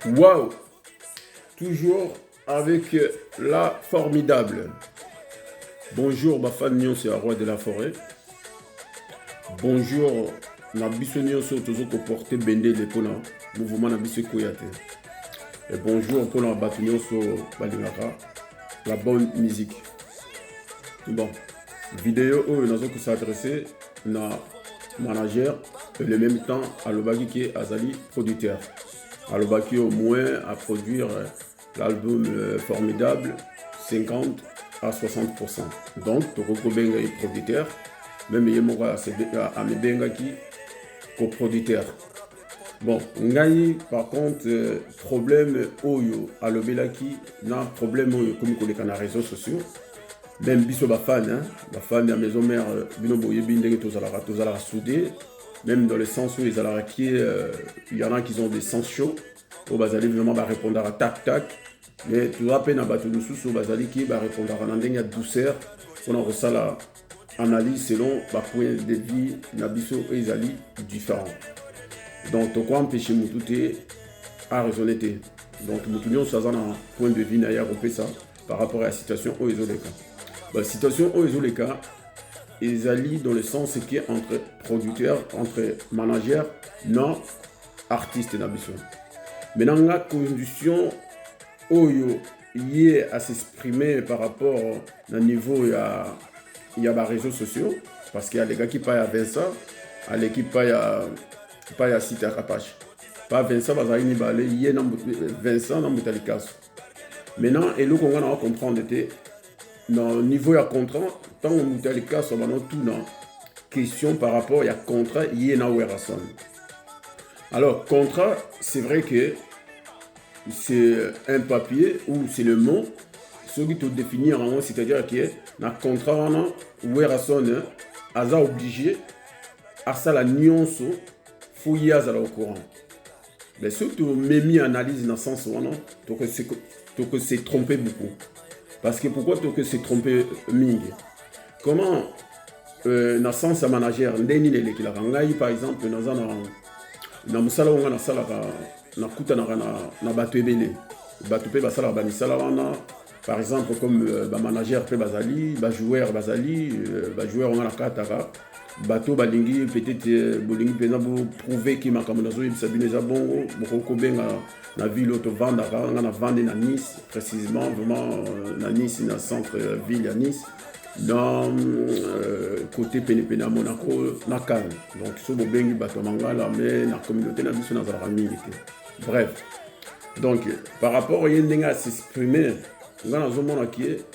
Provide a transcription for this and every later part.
Waouh! Toujours avec la formidable. Bonjour, ma famille, c'est la roi de la forêt. Bonjour, na biso nyonso tozo ko porter bendele pona mouvement na biso koyate. Et bonjour pour la bato nyonso balingaka la bonne musique. Bon, vidéo où nous allons s'adresser na manager et en même temps à l'obaki qui est Azali producteur. À l'obaki au moins à produire l'album formidable 50 à 60%. Donc, Toko Benga est producteur, même Yemoga à Mebenga qui coproducteur. Bon, Ngai par contre, problème Oyo à l'obelaki, na problème Oyo comme on les réseaux sociaux. Même biso ba fan de la maison mère bino boye bindenge tozala soudé, même dans le sens où ils allaient il y en a qui ont des sens chauds au bazali vraiment ba répondre à tac tac, mais tu as peine à battre le sous au bazali qui va répondre à ndenge douceur on a reçu la analyse selon ba point de vue na biso ezali différent. Donc to quoi empêcher mututé à raisonner. Donc nous ça un point de vue na ya ça par rapport à la situation où ils ont les cas. La situation où ils ont les cas, ils allient dans le sens qui est entre producteurs, entre managers, non artistes n'abissons. Maintenant, la condition où il y a à s'exprimer par rapport au niveau il y a des réseaux sociaux, parce qu'il y a les gars qui payent à Vincent, à l'équipe paye à site à Rapache. Pas Vincent, il y a Vincent dans le cas. Maintenant, et nous, on va comprendre dans le niveau de contrat, tant que nous avons les cas, nous avons tout dans question par rapport à contrat, il y a une raison. Alors, contrat, c'est vrai que c'est un papier ou c'est le mot, ce qui te définit en haut, c'est-à-dire que dans le contrat, on a raison, on est obligé à ça la nuance, il faut y aller au courant. Mais surtout, même analyse dans le sens où on s'est trompé beaucoup. Parce que pourquoi tu s'est trompé Ming? Comment dans le sens manager, par exemple, dans le salon, on a sala na kuta na bato ebele. Bato pe basala ba misala wana. Par exemple, comme manager pe bazali, joueur bazali, joueur on a la kataka. Bato balingi peut-être bolingi pena bo prouver que makambo nazo yebisa bineza bongo boko benga na ville auto vendre na vendre na Nice précisément vraiment na Nice na centre ville à Nice dans côté penepene à Monaco na Cannes. Donc so bo bengi bato mangala mais na communauté na biso na zala mingi. Bref. Donc par rapport à yendenga à s'exprimer ngana zo mona qui est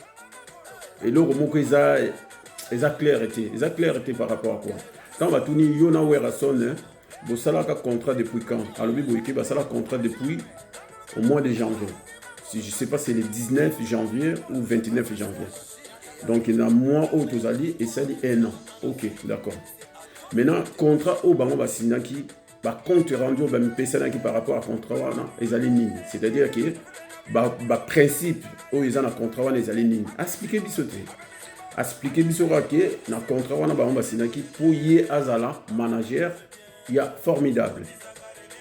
et le moko eza clarté par rapport à quoi. Quand on va tourner Yona Werason, vous savez le contrat depuis quand? Alors, vous savez le contrat depuis au mois de janvier. Si je ne sais pas si c'est le 19 janvier ou 29 janvier. Donc, il y a un mois où vous allez et ça dit un an. Ok, d'accord. Maintenant, contrat au Bango Bassina qui va compte rendu au Bamipesana qui par rapport à contrat, ils allaient nini. C'est-à-dire que le principe où ils ont un contrat, ils allaient nini. Expliquez bisoté. Expliquer bisora que na contrat wana ba sinaki pour y azala manager il y a formidable.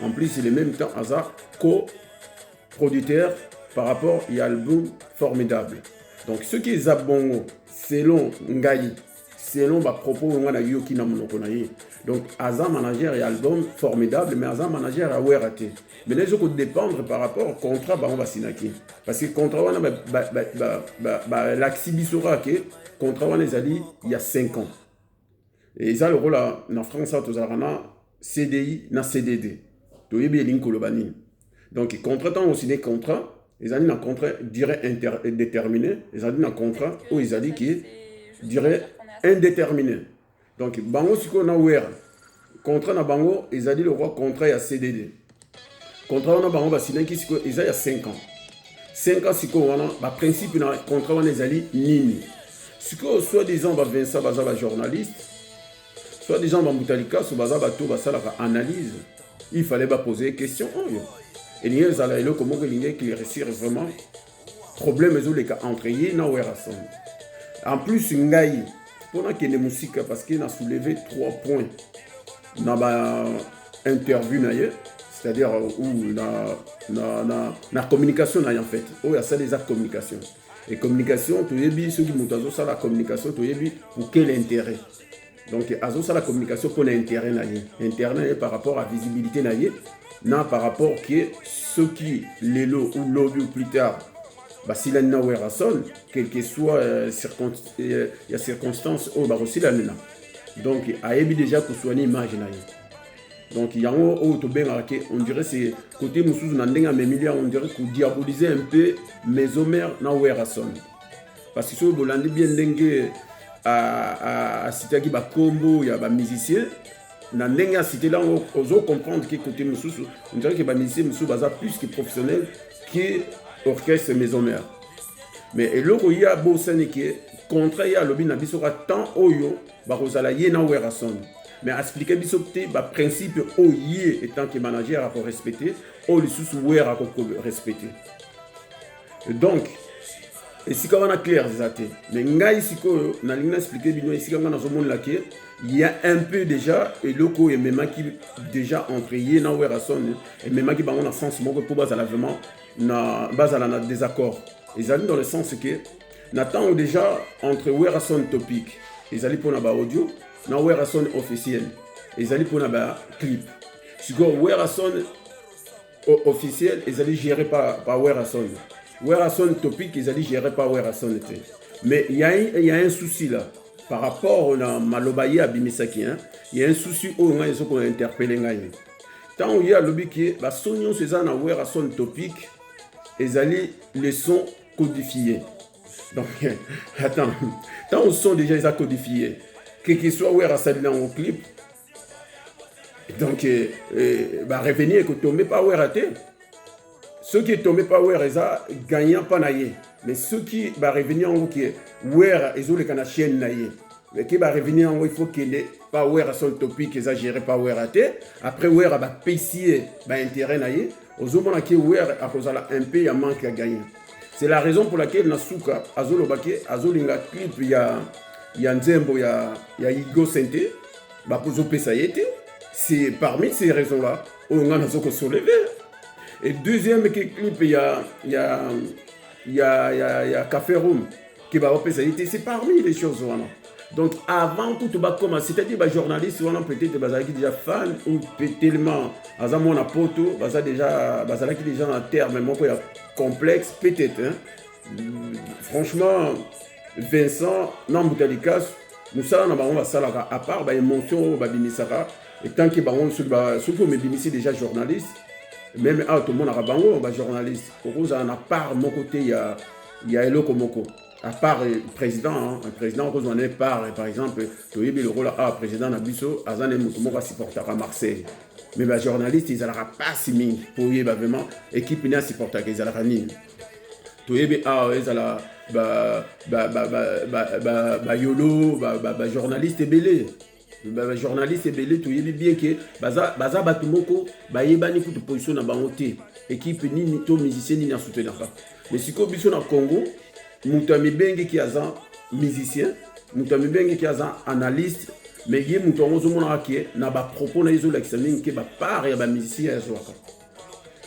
En plus il est même temps aza co-producteur par rapport à l'album formidable. Donc ce qui est zabongo selon ngai selon ba propos wana yoki na monoko na ye. Donc aza manager et album formidable mais aza manager a weraté. Mais les autres dépendre par rapport au contrat ba sinaki parce que contrat wana l'axibisora que contrat il y a 5 ans. Et ils ont le rôle en France, ils ont CDI, na CDD. Donc, contrat, aussi des contrats, ils ont un contrat durée indéterminé, ils ont un contrat où ils ont dit qu'il durée indéterminée. Donc, bango si on a ouvert contrat na bango, ils ont dit le roi contrat à CDD. Contrat on a bango signé qui ils ont 5 ans. 5 ans si on a principe na contrat on les a dit nini. Ce que soit-disant Vincent Baza journaliste, soit-disant Bamoutalika, soit Baza Bato Basala analyse, il fallait poser des questions. Et il y a des gens qui réussissent vraiment problème entre eux et Werason. En plus, Ngai, pendant qu'il y a des musiques, parce qu'il a soulevé 3 points dans l'interview, c'est-à-dire où la communication en fait, où il y a ça déjà communication. Et communication, tu as ceux qui montent ça la communication, tu as pour quel intérêt. Donc, azo ça la communication pour l'intérêt intérêt par rapport à la visibilité non par rapport que ceux qui les lots ou lobby ou plus tard, bah si la n'a son, quelle que soit la circonstance où bah aussi la n'a. Donc, a déjà pour soigner l'image donc il y a un autre on dirait c'est côté musuzu na ndenga memilia on dirait qu'on diaboliser un peu mesomère na werason parce que si vous voulez bien dengue à citer qui ba combo il y a ba musicien na ndenga citer là on oser comprendre que côté musuzu on dirait que ba musicien musuzu baza plus que professionnel que orchestre mesomère mais eloko il y a beau scène que contraire ya lobi na biso ka tant oyo ba kozala ye na werason. Mais expliquer le principe oye étant que manager à respecter ou les sous-ouers à respecter. Donc, et si on a clair mais ici on a expliqué ici il y a un peu déjà et le co et même qui déjà entré dans Werason et même qui va dans sens pour base à vraiment na base à la désaccord. Ils allaient dans le sens que n'attend déjà entre Werason topic ils allaient pour la audio na Werason officiel ils allaient pour la clip si go Werason officiel ils allaient gérer par Werason topic ils allaient gérer par Werason mais il y a un souci là par rapport à malobaye à bimisaki il y a un souci où on a interpellé tant il y a lobby qui ba sonyon c'est na Werason topic ils allaient les sons codifiés donc attends tant on sont déjà ils a codifié quel que soit où est rassemblé dans le clip donc bah revenir que tomber pas où est raté ceux qui tombent pas où est ça gagnant pas naïe mais ceux qui va revenir en qui où est ils ont les canaux chaîne naïe mais qui va revenir en il faut qu'il est pas où est son topic exagéré pas où est raté après où est va payer bah intérêt naïe aux hommes qui où est à cause de un peu il manque à gagner c'est la raison pour laquelle Nasuka azolo baké azolinga clip il y a Nzembo, il y a Igo Sente, c'est parmi ces raisons-là où on a soulevé. Et deuxième clip, il y a Café Room qui va c'est parmi les choses. Voilà. Donc avant tout, c'est-à-dire les journalistes, peut-être déjà fan ou tellement, à mon apoto, déjà en terme, mais il y a complexe, peut-être. Franchement, Vincent, Namboutalikas, nous sommes à part l'émotion, et tant que ceux qui ont déjà journalistes, même tout le monde a journaliste. À part mon côté, il y a Elo Komoko. À part le président, un président rejoint par exemple, le rôle à président Nabiso, Azan et Moutoumora supporter à Marseille. Mais les journalistes, ils n'ont pas si mis pour y vraiment équipe n'a supporter qu'ils ont rani. Toyebe ezala yolo journaliste belé journaliste belé toyebi bien que baza batu moko bayebani kutu position na bango te équipe nini to musicien nini a soutenir mais siko biso na Congo mutu amibenge ki aza musicien mutu amibenge ki aza analyste mais ye mutu onzo mona ki na ba propos na izo la kisaming ke ba part ya ba musicien azwaka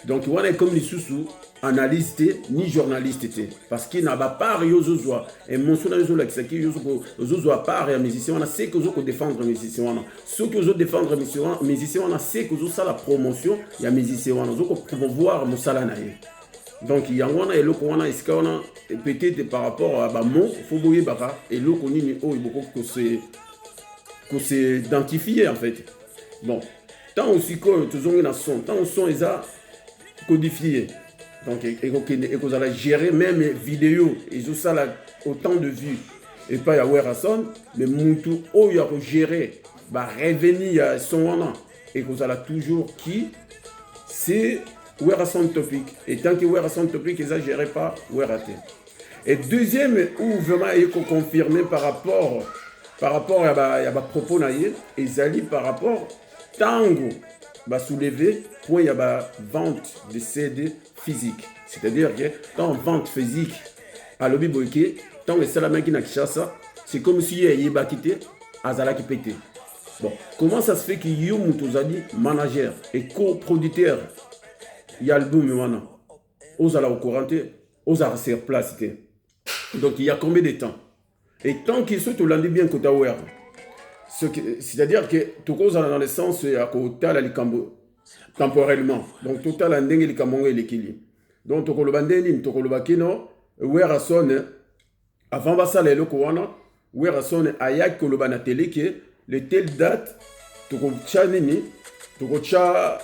donc wana comme les sous analyste ni journaliste parce qu'il n'a pas part yozozoa et mon son yozo la qui yozozoa part et musicien on a c'est que zo défendre musicien on a ceux que zo défendre musicien on a c'est que zo ça la promotion il y a musicien on a zo promouvoir musala nae donc il y a on a eloko on a iska on a peut-être par rapport à ba mon faut boyer baka eloko nini o iboko que c'est identifié en fait bon tant aussi que toujours na son tant son eza codifié. Donc, et vous allez gérer même vidéo, ils ont ça là, autant de vues. Et pas y avoir son, mais Moutou, oh, il y a gérer, bah, revenir à son an. Et vous allez toujours qui, c'est Werason topic. Et tant que Werason topic, ils ont géré pas Werate. Et deuxième, où vraiment il faut confirmer par rapport à ma propos naïe, ils allaient par rapport tango. Va soulever point il y a la vente de CD physique, c'est-à-dire que dans vente physique à l'objet boyké tant que c'est la main qui n'a que ça c'est comme si il y a quitté azala qui pété Bon, comment ça se fait qu'il y a un manager et coproducteur il y a album maintenant aux ala au courant aux ala sur place donc il y a combien de temps et tant qu'ils sont tout l'année bien que tu as c'est-à-dire que tout cause dans le sens à côté la licambo temporellement donc total en dengue licambo et l'équilibre donc to ko bandeni to ko bakino wera sonne avant basala le kowana wera sonne ayak ko na télé que le telle date to ko chanini to ko cha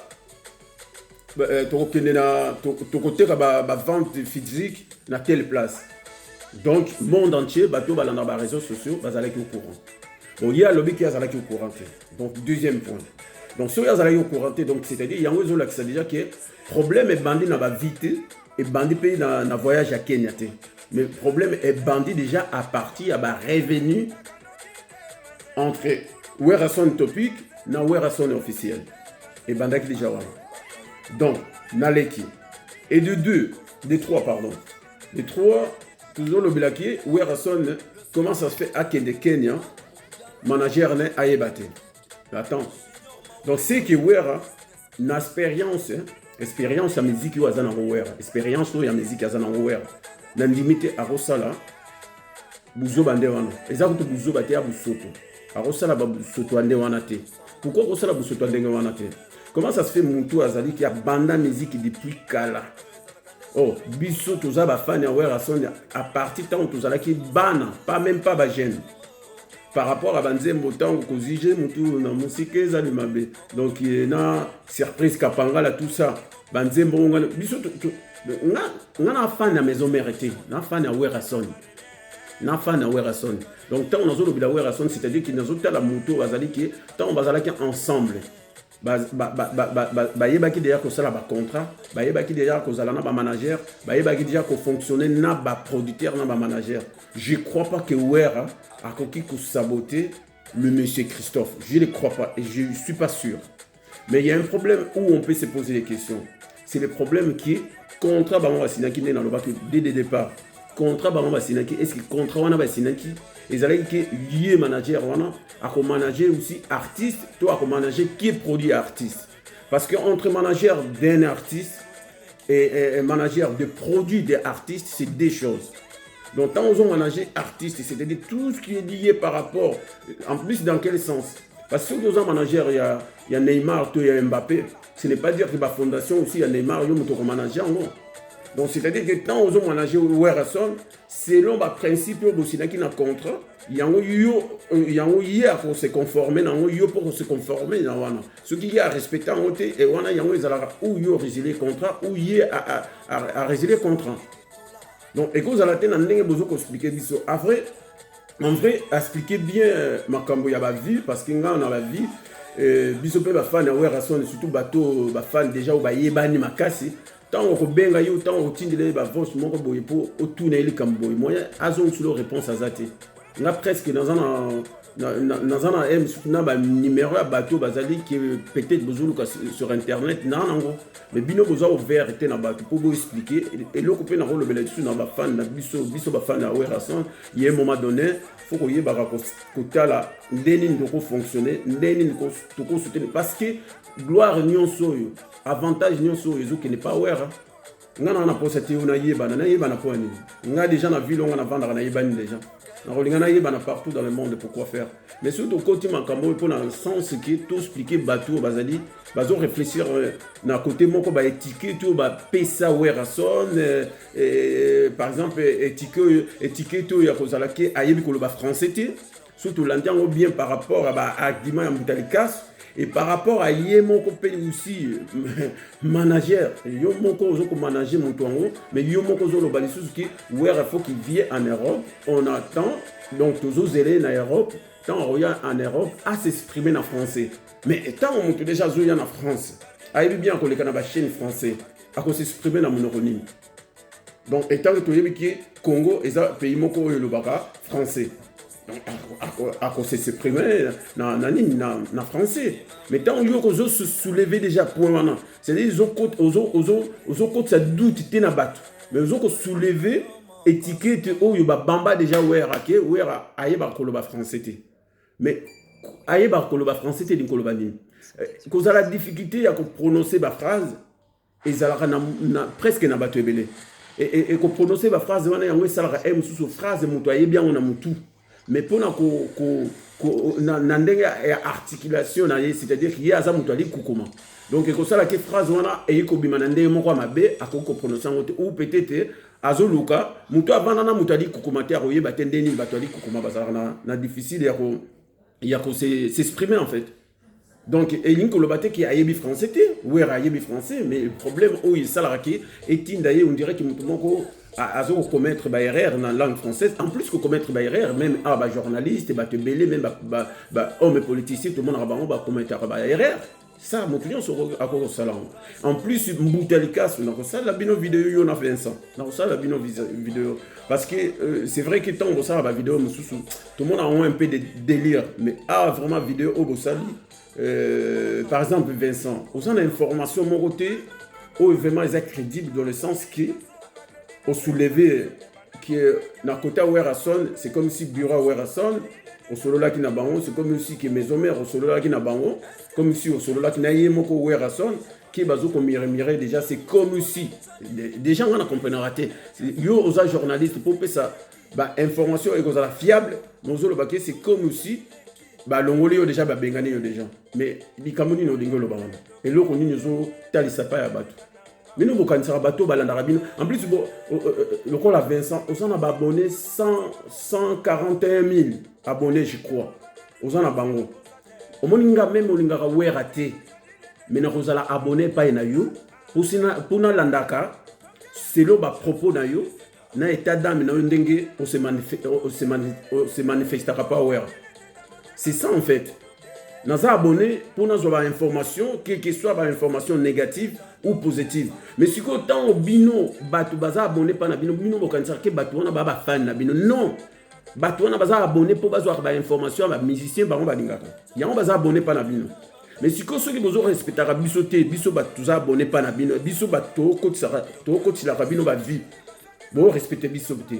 to ko kenena to ko teka ba vente physique na telle place donc monde entier bato balanda ba réseaux sociaux bazalaki au courant bon il y a lobby qui azalaki au courant donc deuxième point donc ceux qui azalaki au courant donc c'est-à-dire il y a un là qui ça déjà que problème est bandit na ba vite et bandit pays na voyage à Kenya mais le problème est bandit déjà à partir à ba revenu entre wera son topic na wera son officiel et bandaki déjà voilà donc naleki et de trois toujours le bilaki wera son comment ça se fait à Kenya manager ne ayebate attends donc c'est que wera na expérience ya musique yo azana wera expérience ya musique azana wera na limite a rosala buzo bande wana ezako buzo bate ya busoto a rosala ba busoto ande wana te pourquoi rosala busoto ande wana te comment ça se fait mutu azali qui a banda musique depuis kala oh biso toza ba fan ya wera son à partir tant tozala ki bana pas même pas ba jeune par rapport à banzembo tant ko zige mutu na musique ezali mabe donc na surprise kapanga la tout ça banzembo ngana biso na fan ya maison mérité na fan ya wera son na fan ya wera son donc tant on a zolo bila wera son c'est-à-dire qu'il nazo tala mutu bazali ki tant on bazala ki ensemble bayebaki déjà kosala ba contrat bayebaki déjà kozala na ba manager bayebaki déjà ko fonctionner na ba producteur na ba manager je crois pas que wera a koki ko saboter le monsieur Christophe je ne crois pas et je suis pas sûr mais il y a un problème où on peut se poser des questions c'est le problème qui est contrat ba mo sinaki na lo baki dès le départ contrat ba mo sinaki est-ce que contrat wana ba sinaki ezalaki ke lié manager wana à manager aussi artiste toi à manager qui est produit artiste parce que entre manager d'un artiste et manager de produit des artistes c'est deux choses donc quand on manager artiste c'est-à-dire tout ce qui est lié par rapport en plus dans quel sens parce que dans un manager il y a Neymar il y a Mbappé ce n'est pas dire que la fondation aussi il y a Neymar il y a manager non donc c'est-à-dire que quand on manager Werason selon le principe aussi qui na contrat il y a hier pour se conformer pour se conformer ce qui est à respecter en côté et on a ou yo résilier contrat ou hier à résilier contrat donc et vous allez tenir ndenge besoin expliquer biso après en vrai expliquer bien makambo ya ba vie parce que nga on a la vie biso pe ba fan ya Werason surtout bateau ba fan déjà ou ba yebani makasi tant on benga yo tant on tindele ba voice moko boye pour autour ili kamboy moyen azon sur réponse à zate là presque dans un M na ba numéro à bateau bazali qui peut-être besoin sur internet non gros mais bino besoin ouvert était na bateau pour vous expliquer et le coupé na rôle belé na ba fan na biso ba fan na Werason il y a un moment donné faut que yeba ko tala ndeni ndoko fonctionner ndeni ndoko soutenir parce que gloire nyonso yo avantage nyonso yo qui n'est pas wera ngana na posete una yeba na quoi ni nga déjà na ville on a vendre na yeba ni déjà na rolingana yeba na partout dans le monde pourquoi faire mais surtout côté makambo pour dans le sens qui tout expliquer bateau bazali bazo réfléchir na côté moko ba étiquette tout ba pesa Werason par exemple étiquette tout ya kozala ke ayebi ko le ba français surtout l'entend bien par rapport à ba argument ya mutalikas et par rapport à Yémon Kopé aussi, manager, Yémon Kozo manager mon tour, mais Yémon Kozo le balisous qui, où il faut qu'il vienne en Europe, on attend, donc tous élèves en Europe, tant on regarde en Europe, à s'exprimer en français. Mais tant on monte déjà Zoyan en France, à bien qu'on les Canada chaîne français, à s'exprimer dans mon oronyme. Donc, étant que tu es qui Congo, et ça, pays moko le baka français. Donc, à cause de s'exprimer na français. Mais tant qu'on se soulever déjà pour maintenant, c'est-à-dire qu'ils ont ça doute na bat. Mais ils ont soulevé étiquette où il bamba déjà ouais aye ba ko le français. Mais aye ba koloba français te koloba nini cause la difficulté à prononcer ba phrase ezalaka presque na bato ebele et ko prononcer ba phrase wana yango esalaka mususu phrase moto aye bien on a mutu mais pona na ndenge ya articulation na ye c'est-à-dire qu'il y a za moto ali kukuma donc ko sala ke phrase wana e ko bima na ndenge moko mabe akoko prononcer ngote ou peut-être azoluka moto avana na moto ali kukuma te akoyeba te ndeni bato ali kukuma bazala na difficile ya ko s'exprimer en fait. Donc, il y a un qui a yebi français, ou a yebi français, mais le problème, où il s'alaraki, et d'ailleurs, on dirait qu'il a commettre des erreurs dans la langue française, en plus que commettre des erreurs, même journaliste, te belé, même homme politicien, tout le monde va commettre des erreurs. Ça, mon client, c'est à cause de ça. En plus, Mboutelika, ça, la bino vidéo, on a fait un sang. Ça, la bino vidéo. Parce que c'est vrai que tant que ça, la vidéo, tout le monde a un peu de délire, mais vraiment, vidéo, au Bossali. Par exemple, Vincent, aux informations mon côté, vraiment est crédible dans le sens que au soulevé que na côté Werason, c'est comme si bureau Werason, au solo là qui n'a bango, c'est comme si que maison mère au solo là qui n'a bango, comme si au solo là qui n'a yé moko Werason, qui bazo comme mire déjà, c'est comme si déjà on a compris raté. Yo aux journalistes pour ça, bah information est la fiable, mon solo baké c'est comme si ba longoli yo déjà ba bengani yo déjà mais likamoni no dingolo ba wana et loko nini zo talisa pa ya bato mais nous bokanisa bato balanda rabino en plus le col à Vincent on a abonné 141 000 abonnés je crois on a bango au moninga même olinga ka werate mais na kozala abonné pa na yo pour na landaka c'est lo ba propos na yo na état d'âme na ndenge on se manifestera pas wera. C'est ça en fait. Nous sommes abonnés pour nous avoir information, quelle que soit information négative ou positive. Mais si autant au bino, batu baza abonné pas na bino, bino bokanisa ke batu wana ba fan na bino. Non. Batu wana baza abonné pour bazo avoir information ba musicien bango ba lingaka. Yango baza abonné pas na bino. Mais si ko soki bozo respectera biso te, biso batu za abonné pas na bino, biso batu ko tsila ka bino ba vie. Bo respecter biso te.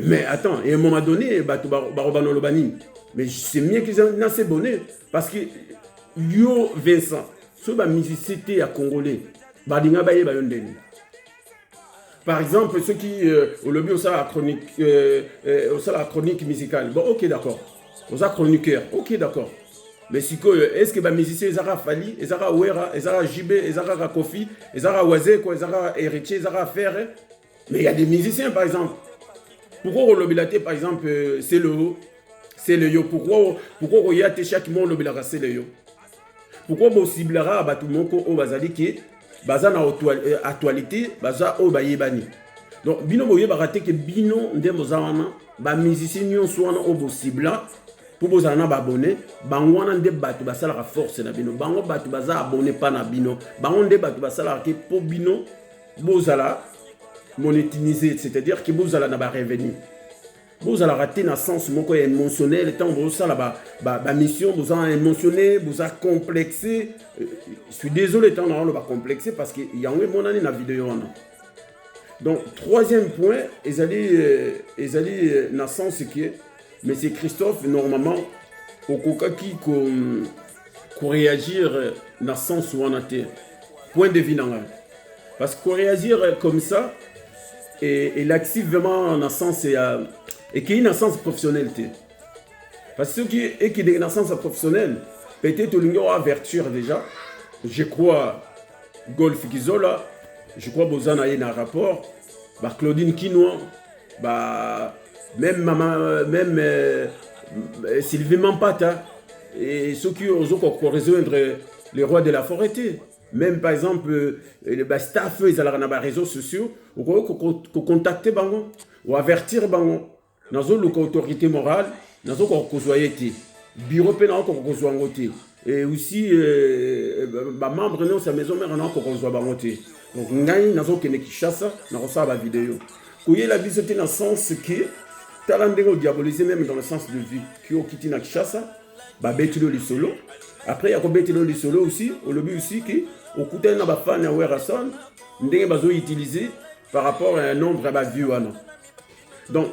Mais attends, et à un moment donné, batu ba robano lobani. Mais c'est mieux qu'ils en assez bonné. Parce que yo Vincent, ce ba musicien à Congolais, badinga baye bayondeni. Par exemple, ceux qui au lobby au la chronique musicale. Bon, OK, d'accord. Au chroniqueur. OK, d'accord. Mais si est-ce que ba musicien ezara Fali, ezara Wera, ezara Jibé, ezara Kofi, ezara Wazé, quoi, ezara Héritier, ezara Ferre. Mais il y a des musiciens par exemple. Pourquoi au lobby par exemple c'est le yo pourquoi il y a chaque monde le bilaka c'est le yo pourquoi possiblera à batu moko o bazali ke baza na actualité baza o bayebani donc bino boye barate ke bino ndembo za wana ba musicien nyonso wana o possible pour bozala na ba abonné bango wana nde batu basala ka force na bino bango batu baza abonné pas na bino bango nde batu basala ke po bino bozala monétiser c'est-à-dire que bozala na ba revenu. Vous allez rater dans le sens émotionnel, tant vous ça la mission, vous avez émotionné, vous avez complexé. Je suis désolé, tant on va complexer parce qu'il y a un mon année dans la vidéo. Donc troisième point, ils allaient dans le sens que M. Christophe normalement au coca qui réagir dans le sens où on a été point de vue dans la parce que réagir comme ça et l'actif vraiment dans le sens et qui est une sens professionnalité. Parce que ce qui est une sens professionnelle, peut-être qu'il y a une vertu déjà. Je crois Golf Gizola, je crois Bozana y a un rapport, Claudine Kinois, même Sylvie Mampata, et ceux qui ont rejoindre les rois de la forêt. Même par exemple, les staff, ils ont les réseaux sociaux, ou contacter bango, ou avertir bango. Dans l'autorité morale, dans le bureau pénal, et aussi membre de sa maison mère, donc nous avons Kinshasa, nous avons la vidéo. Vous voyez la visite dans le sens que talent diabolisé même dans le sens de vie qui ont quitté Kinshasa, Betilo Lisolo. Après il y a Betilo Lisolo aussi, au lobby aussi qui au côté de la fan à Werason, nous avons utilisé par rapport à un nombre de vues. Donc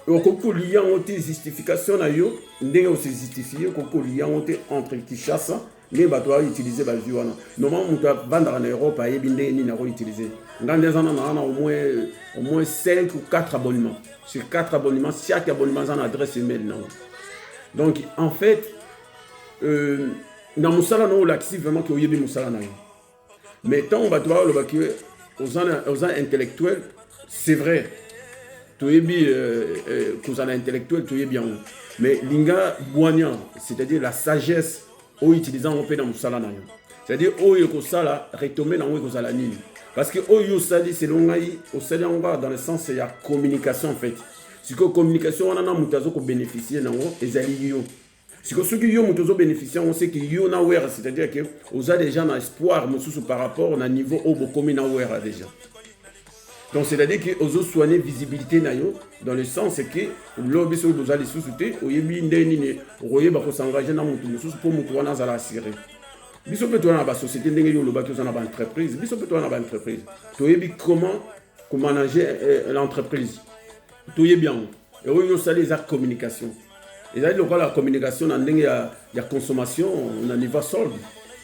okoko liya ngote justification na yo ndenge ose justifier okoko liya ngote entre Kinshasa mais bato ba utiliser ba vie wana normalement mutu avandaka na Europe ayebi ndenge nini ako utiliser ngande zana na au moins 5 ou 4 abonnements sur 4 abonnements chaque abonnement a une adresse email na donc en fait na musala no laxi vraiment que oyebi musala na yo mais tant bato ba loba que aux intellectuels c'est vrai toyebi kozala intellectuel toyebi yango mais linga bwanya c'est-à-dire la sagesse o utilisant on peut dans musala na yo c'est-à-dire oyo kosala retomber na ngo kozala nini parce que oyo sali selon ngai osali yango dans le sens ya communication en fait si ko communication wana na mutazo ko bénéficier nango ezali yo si ko soki yo mutazo bénéficier on sait que yo na wera c'est-à-dire que oza déjà na espoir mususu par rapport na niveau au bokomi na wera déjà. Donc c'est-à-dire que ozo soigner visibilité na yo dans le sens que lobi so doza les sous-souté oyebi ndeni ne royeba ko s'engager na mutu mususu pour mutu wana za la assurer. Biso peut na ba société ndenge yo loba to za na ba entreprise, biso peut na ba entreprise. Toyebi comment manager l'entreprise. Toyebi bien. Et oyo ça les actes communication. Et là la communication na ndenge ya consommation on y va solde.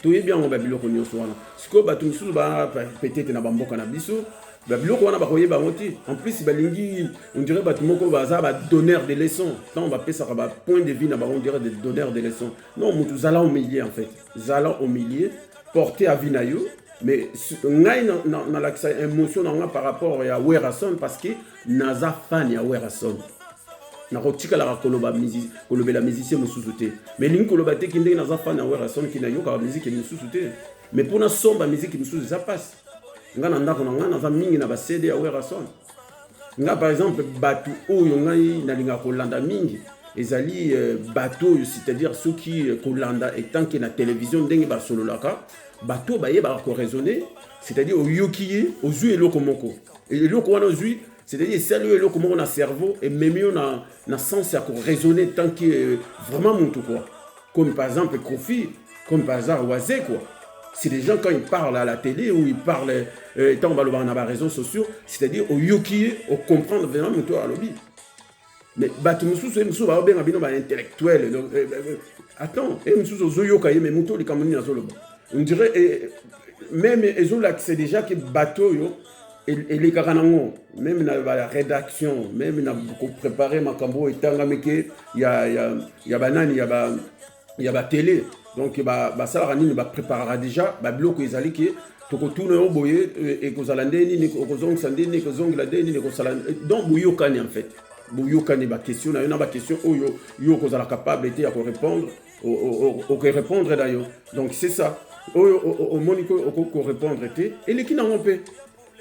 Toyebi bien on ba biloko nyonso wana. Siko ba tumususu ba peut-être na ba mboka na biso biloko wana bakoyeba ngoti en plus balingi on dirait bato moko baza ba donneur de leçons tant va pesa ba point de vue na ba on dirait des donneurs de leçons non mutu zala au milieu en fait zala au milieu porter à vie na yo mais ngai na la émotion na par rapport à Werason parce que naza fan ya Werason na rotika la koloba musique kolobela musicien mususu te mais lingi koloba te kinde naza fan ya Werason ki na yo ka musique mususu te mais pour na somba musique mususu ça passe ngana ndako na ngana za mingi na ba CD ya Werason nga par exemple batu oyo ngai na linga kolanda mingi ezali bato c'est-à-dire ceux qui kolanda etant que na télévision ndenge ba sololaka bato ba yeba ko raisonner c'est-à-dire oyokiye ozu eloko moko eloko wana ozu c'est-à-dire salut eloko moko na cerveau et même na sens ya ko raisonner tant que vraiment monto quoi comme par exemple Kofi comme par hasard Oazé quoi. C'est des gens quand ils parlent à la télé ou ils parlent tant on va dans les réseaux sociaux, c'est-à-dire au yoki, au comprendre vraiment mon tour à lobby. Mais batumusu c'est musu ba bien abino ba intellectuel. Attends, et musu zo yoka mais muto les kamoni na zolo. On dirait même ezola c'est déjà que bateau yo et les karanango même na la rédaction même na beaucoup préparer makambo etanga meke ya banani ya ba télé. Donc ça va préparer déjà biloko ezali ke tokotourner au boye et kozala ndeni ni kozong sandeni kozong la deni ni kozala donc buyokani en fait buyokani ba question na ba question oyo yo kozala capable était à répondre au répondre d'ailleurs donc c'est ça au monico au répondre était et les qui n'en ont pas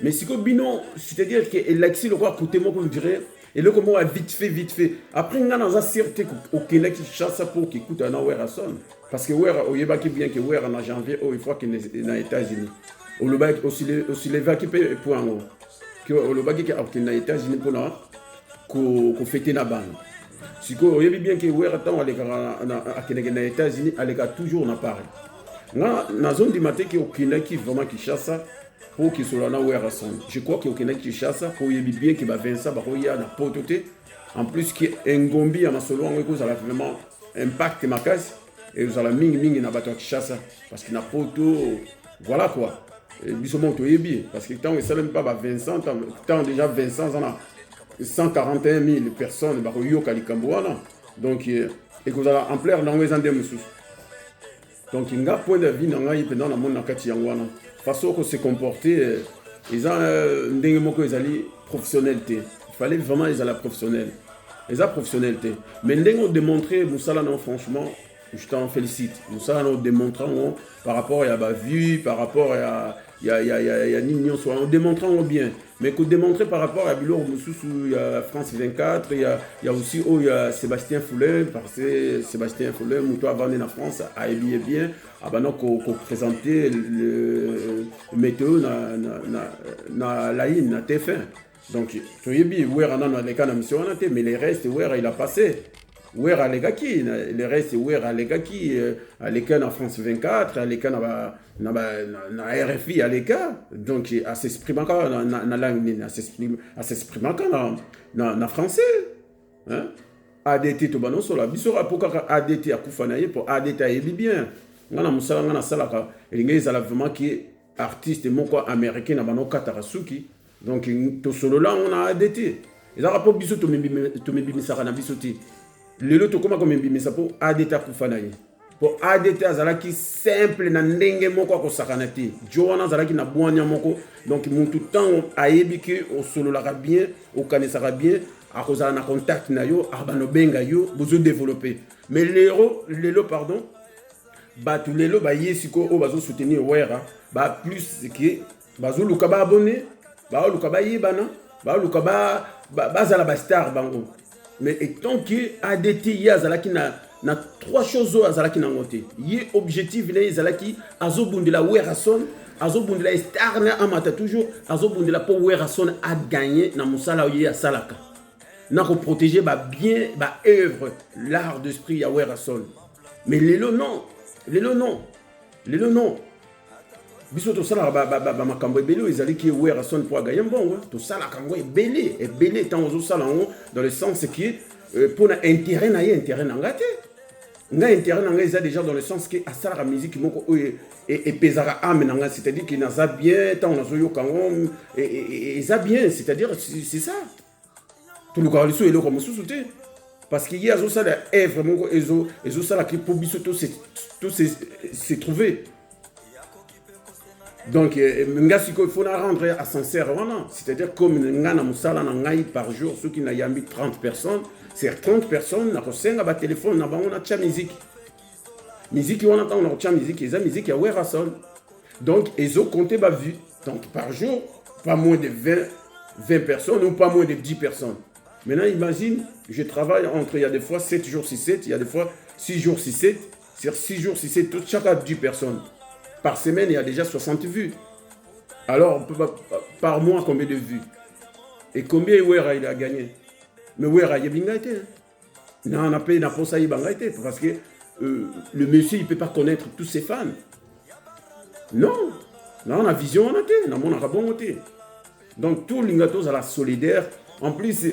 mais si ko bino c'est-à-dire que l'axi le quoi côté moi qu'on dirait et le comment vite fait après on a dans certé au Québec qui chasse pour qui coûte un Werason parce que Wera au yeba qui bien que Wera en janvier il faut qu'il est aux États-Unis au le bac aussi les va qui peut pour en haut que le bac qui est aux États-Unis pour là qu'on fêter na ban si ko au yeba bien que Wera tant aller à Québec aux États-Unis aller toujours na Paris na zone du matin qui au Québec qui vraiment qui chasse pour qu'il soit là Werason. Je crois qu'il y a quelqu'un qui chasse pour y bien qui va Vincent Baroya na pototé en plus qui engombi à ma solo en cause ça va vraiment impact ma case et vous allez mingi na bato qui chasse parce qu'il na poto voilà quoi et bisomon to yebi parce que tant ça même pas Vincent tant déjà Vincent en a 141 000 personnes Baroyo Kalikamboana donc et que vous allez ampleur dans les andem sous donc il y a point de vie dans ngai pendant la monde na kati yangwana façon que se comporter ils ont ndenge moko ezali professionnalité il fallait vraiment ils la professionnel ils a professionnalité mais ndenge on démontrer musala non franchement je t'en félicite musala non démontrant par rapport à ba vue par rapport à nini soit en démontrant bien mais que démontrer par rapport à bilo mususu il y a France 24 il y a aussi il y a Sébastien Foulet parce que Sébastien Foulet muto avant en France a bien abana ko présenter le météo na la in na TF1 donc tu yebi wera na les kana mission na mais les restes wera il a passé wera les gars qui les restes wera les gars qui les kana en France 24 les kana na RFI à l'écart donc à s'exprimer na langue à s'exprimer na français hein? ADT to banon sola biso rapoka ADT akufa na ye pour ADT ayebi bien ngana musala ngana salaka elinga ezala vraiment qui artiste moko américain na bano kataka suki donc to solo là on a ADT ezaka po biso to mebimisaka na biso ti lelo to koma ko mebimisa po ADT akufa na ye pour ADT azalaki simple na ndenge moko akosakana te joana azalaki na bwanya moko donc mutu temps ayebi ke o solo la bien o kanesaka bien à cause de contact na yo abano benga yo besoin développer mais lelo pardon ba tout lelo ba yesiko o bazo soutenir wera ba plus que bazo luka ba abonné ba luka ba yebana ba luka ba zala ba star bango mais étant que ADT yazalaki na trois choses azalaki na ngote ye objectif na yazalaki azobundela wera son azobundela star na amata toujours azobundela po wera son a gagné na musala ye ya salaka n'a pas protégé bien œuvre l'art d'esprit ya wera sol mais lelo non biso to sala ba makambo ebele ezali ki wera son pour gagner bon to sala kango ebele tant ozo sala dans le sens que pour na intérêt na ngate nga intérêt na nga eza déjà dans le sens que asala la musique moko et pesara ame na nga c'est-à-dire que na za bien tant on zo kango et ça bien c'est-à-dire c'est ça tout le carré est là comme sous-souté parce qu'il y a ça là vraiment ezo ça là qui pour biso tout c'est trouvé donc ngasiko il faut la rendre à sincère voilà c'est-à-dire comme ngana musala na ngai par jour ceux qui n'a yambi 30 personnes c'est 30 personnes na kosenga ba téléphone na bango na cha musique on entend na cha musique eza musique ya wera sol donc ezo compter ba vue donc par jour pas moins de 20 personnes ou pas moins de 10 personnes. Maintenant, imagine, je travaille entre, il y a des fois 7 jours 6-7, il y a des fois 6 jours 6-7. C'est 6 jours 6-7, chaque 10 personnes. Par semaine, il y a déjà 60 vues. Alors, par mois, combien de vues? Et combien Wera il a gagné? Mais Wera, il a bien été. Non, on a payé pour ça, il a été. Parce que le monsieur, il ne peut pas connaître tous ses fans. Non. Là, on a vision, on a été. On a bon été. Donc, tout l'ingato, ça la solidaire. En plus,